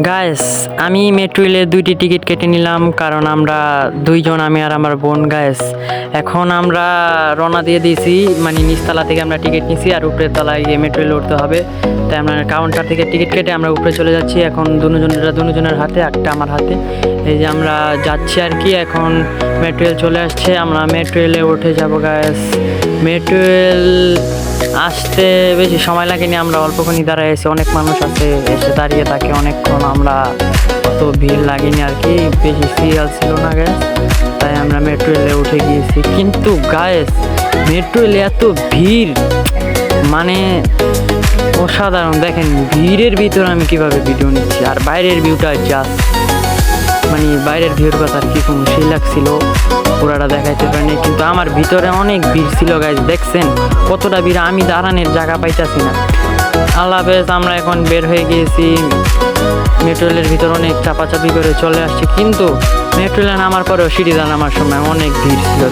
Guys, আমি metro রেলের 2টি টিকিট কেটে নিলাম কারণ আমরা দুইজন, আমি আর আমার বোন। গাইস, এখন আমরা রওনা দিয়ে দিয়েছি, মানে নিচতলা থেকে আমরা টিকিট নিয়েছি আর উপরের তলায় গিয়ে মেট্রো রেলে উঠতে হবে। তাই আমরা কাউন্টার থেকে টিকিট কেটে আমরা উপরে চলে যাচ্ছি। এখন দুজনের হাতে, একটা আমার হাতে। এই যে আমরা যাচ্ছি আর কি। এখন মেট্রো রেল চলে আসছে, আমরা মেট্রো রেলে উঠে যাবো। গাইস, মেট্রো রেল আসতে বেশি সময় লাগেনি, আমরা অল্পক্ষণই দাঁড়ায় এসে, অনেক মানুষ আছে এসে দাঁড়িয়ে থাকে অনেকক্ষণ। আমরা অত ভিড় লাগেনি আর কি, বেশি সিরিয়াল ছিল না গ্যাস, তাই আমরা মেট্রো রেলে উঠে গিয়েছি। কিন্তু গায়েস, মেট্রো রেলে এত ভিড়, মানে অসাধারণ। দেখেন ভিড়ের ভিতর আমি কিভাবে ভিডিও নিচ্ছি, আর বাইরের ভিউটা জাস্ট, মানে বাইরের ভিউর কথা আর কি কোনো সেই লাগছিল, পুরাটা দেখাইতে পারিনি। কিন্তু আমার ভিতরে অনেক ভিড় ছিল গাইজ, দেখছেন কতটা ভিড়, আমি দাঁড়ানোর জায়গা পাইতাছি না। আল্লাহ হাফেজ, আমরা এখন বের হয়ে গিয়েছি। মেট্রো রেলের ভিতর অনেক চাপাচাপি করে চলে আসছি, কিন্তু মেট্রো রেলে নামার পরেও সিঁড়ি নামার সময় অনেক ভিড় ছিল।